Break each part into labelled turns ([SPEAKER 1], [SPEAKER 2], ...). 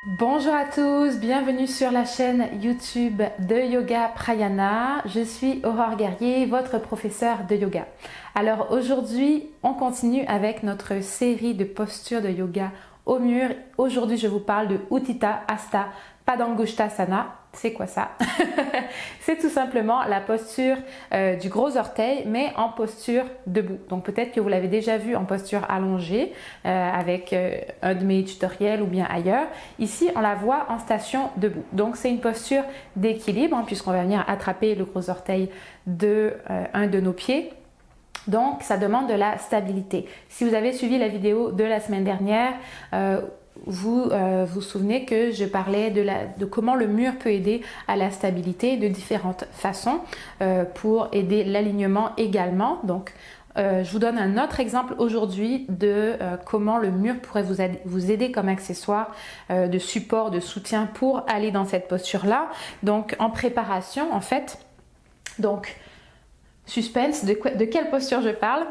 [SPEAKER 1] Bonjour à tous, bienvenue sur la chaîne YouTube de Yoga Prayana. Je suis Aurore Guerrier, votre professeure de yoga. Alors aujourd'hui, on continue avec notre série de postures de yoga au mur. Aujourd'hui, je vous parle de Utthita Hasta Padangusthasana. C'est quoi ça? C'est tout simplement la posture du gros orteil, mais en posture debout. Donc peut-être que vous l'avez déjà vu en posture allongée avec un de mes tutoriels ou bien ailleurs. Ici, on la voit en station debout. Donc c'est une posture d'équilibre hein, puisqu'on va venir attraper le gros orteil de un de nos pieds. Donc, ça demande de la stabilité. Si vous avez suivi la vidéo de la semaine dernière, vous vous souvenez que je parlais de comment le mur peut aider à la stabilité de différentes façons pour aider l'alignement également. Donc, je vous donne un autre exemple aujourd'hui de comment le mur pourrait vous aider comme accessoire de support, de soutien pour aller dans cette posture-là. Donc, en préparation, en fait, donc, suspense, de quelle posture je parle?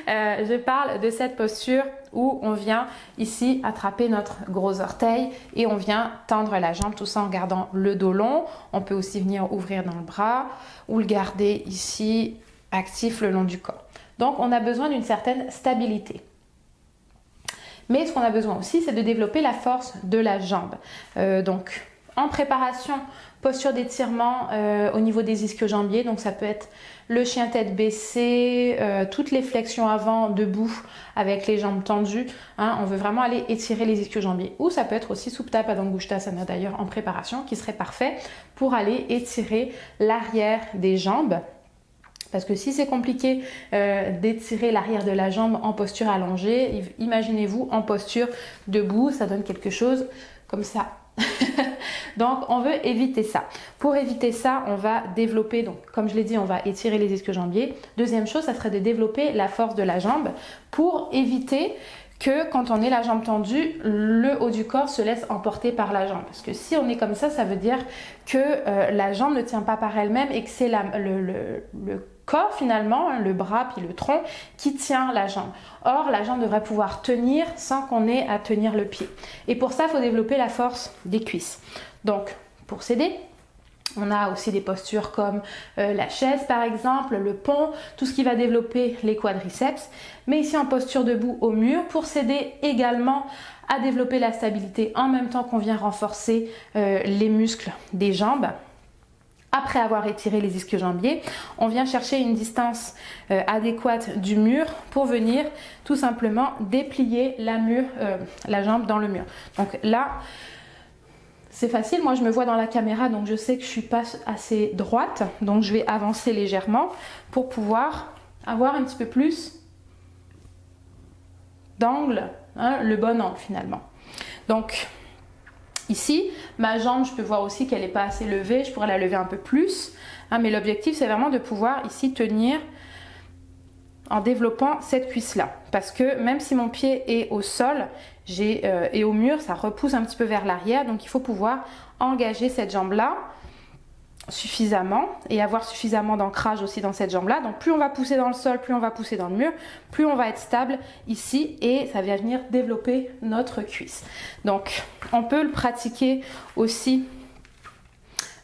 [SPEAKER 1] Je parle de cette posture où on vient ici attraper notre gros orteil et on vient tendre la jambe, tout ça en gardant le dos long. On peut aussi venir ouvrir dans le bras ou le garder ici actif le long du corps. Donc on a besoin d'une certaine stabilité. Mais ce qu'on a besoin aussi, c'est de développer la force de la jambe. Donc en préparation, posture d'étirement au niveau des ischio-jambiers, donc ça peut être le chien tête baissée, toutes les flexions avant, debout, avec les jambes tendues. Hein, on veut vraiment aller étirer les ischio-jambiers. Ou ça peut être aussi Supta Padangusthasana d'ailleurs en préparation, qui serait parfait pour aller étirer l'arrière des jambes. Parce que si c'est compliqué d'étirer l'arrière de la jambe en posture allongée, imaginez-vous en posture debout, ça donne quelque chose comme ça. Donc on veut éviter ça. Pour éviter ça, on va développer, donc comme je l'ai dit, on va étirer les ischio-jambiers. Deuxième chose, ça serait de développer la force de la jambe pour éviter que quand on est la jambe tendue, le haut du corps se laisse emporter par la jambe. Parce que si on est comme ça veut dire que la jambe ne tient pas par elle-même et que c'est le corps finalement, hein, le bras puis le tronc qui tient la jambe. Or, la jambe devrait pouvoir tenir sans qu'on ait à tenir le pied. Et pour ça, il faut développer la force des cuisses. Donc, pour s'aider, on a aussi des postures comme la chaise par exemple, le pont, tout ce qui va développer les quadriceps. Mais ici en posture debout au mur pour s'aider également à développer la stabilité en même temps qu'on vient renforcer les muscles des jambes. Après avoir étiré les ischio-jambiers, on vient chercher une distance adéquate du mur pour venir tout simplement déplier la jambe dans le mur. Donc là, c'est facile, moi je me vois dans la caméra donc je sais que je ne suis pas assez droite, donc je vais avancer légèrement pour pouvoir avoir un petit peu plus d'angle, hein, le bon angle finalement. Donc ici, ma jambe, je peux voir aussi qu'elle n'est pas assez levée, je pourrais la lever un peu plus, hein, mais l'objectif c'est vraiment de pouvoir ici tenir en développant cette cuisse-là. Parce que même si mon pied est au sol et au mur, ça repousse un petit peu vers l'arrière, donc il faut pouvoir engager cette jambe-là suffisamment et avoir suffisamment d'ancrage aussi dans cette jambe-là. Donc plus on va pousser dans le sol, plus on va pousser dans le mur, plus on va être stable ici et ça va venir développer notre cuisse. Donc on peut le pratiquer aussi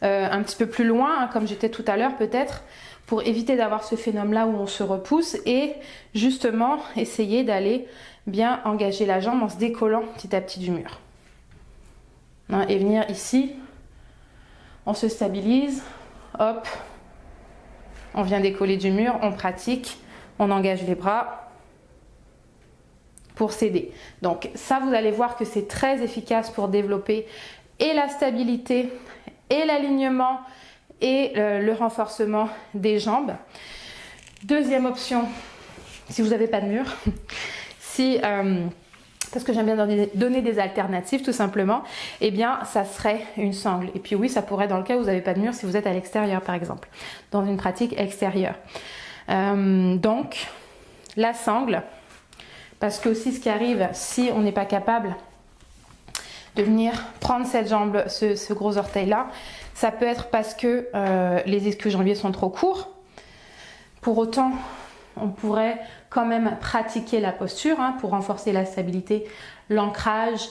[SPEAKER 1] un petit peu plus loin, hein, comme j'étais tout à l'heure peut-être, pour éviter d'avoir ce phénomène-là où on se repousse et justement essayer d'aller bien engager la jambe en se décollant petit à petit du mur. Hein, et venir ici, on se stabilise, hop, on vient décoller du mur, on pratique, on engage les bras pour s'aider. Donc ça, vous allez voir que c'est très efficace pour développer et la stabilité et l'alignement et le renforcement des jambes. Deuxième option, si vous n'avez pas de mur, parce que j'aime bien donner des alternatives tout simplement, eh bien ça serait une sangle. Et puis oui, ça pourrait dans le cas où vous n'avez pas de mur si vous êtes à l'extérieur par exemple, dans une pratique extérieure. Donc la sangle, parce que aussi ce qui arrive si on n'est pas capable de venir prendre cette jambe, ce gros orteil là, ça peut être parce que les ischio-jambiers sont trop courts. Pour autant, on pourrait quand même pratiquer la posture hein, pour renforcer la stabilité, l'ancrage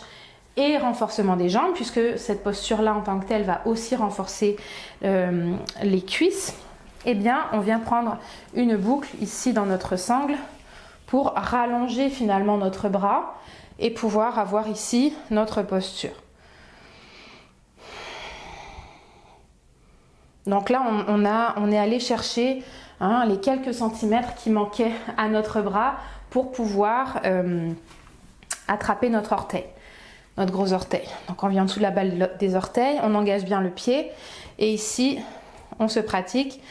[SPEAKER 1] et renforcement des jambes, puisque cette posture-là en tant que telle va aussi renforcer les cuisses, eh bien on vient prendre une boucle ici dans notre sangle pour rallonger finalement notre bras et pouvoir avoir ici notre posture. Donc là on est allé chercher les quelques centimètres qui manquaient à notre bras pour pouvoir attraper notre orteil. Notre gros orteil. Donc on vient en dessous de la balle des orteils, on engage bien le pied et ici on se pratique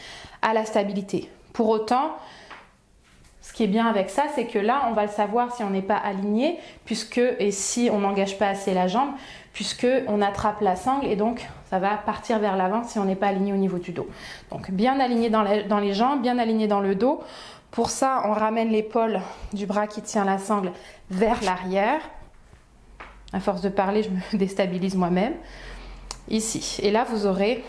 [SPEAKER 1] à la stabilité. Pour autant, ce qui est bien avec ça, c'est que là on va le savoir si on n'est pas aligné et si on n'engage pas assez la jambe, puisque on attrape la sangle et donc ça va partir vers l'avant si on n'est pas aligné au niveau du dos. Donc bien aligné dans les jambes, bien aligné dans le dos. Pour ça, on ramène l'épaule du bras qui tient la sangle vers l'arrière. À force de parler, je me déstabilise moi-même. Ici. Et là, vous aurez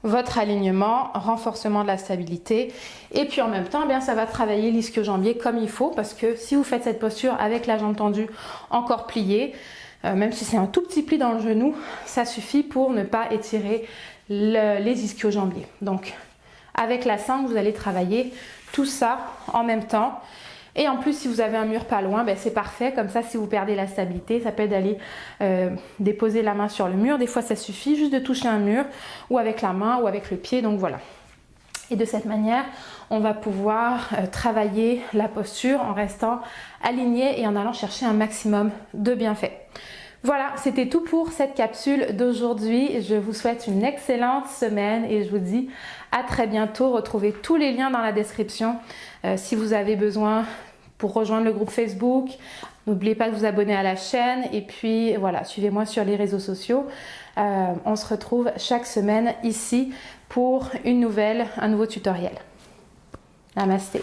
[SPEAKER 1] votre alignement, renforcement de la stabilité. Et puis en même temps, eh bien, ça va travailler l'ischio-jambier comme il faut. Parce que si vous faites cette posture avec la jambe tendue, encore pliée, même si c'est un tout petit pli dans le genou, ça suffit pour ne pas étirer les ischio-jambiers. Donc, avec la sangle, vous allez travailler tout ça en même temps. Et en plus, si vous avez un mur pas loin, ben c'est parfait. Comme ça, si vous perdez la stabilité, ça peut être d'aller déposer la main sur le mur. Des fois, ça suffit juste de toucher un mur ou avec la main ou avec le pied. Donc voilà. Et de cette manière, on va pouvoir travailler la posture en restant aligné et en allant chercher un maximum de bienfaits. Voilà, c'était tout pour cette capsule d'aujourd'hui. Je vous souhaite une excellente semaine et je vous dis à très bientôt. Retrouvez tous les liens dans la description si vous avez besoin pour rejoindre le groupe Facebook. N'oubliez pas de vous abonner à la chaîne et puis voilà, suivez-moi sur les réseaux sociaux. On se retrouve chaque semaine ici pour un nouveau tutoriel. Namasté.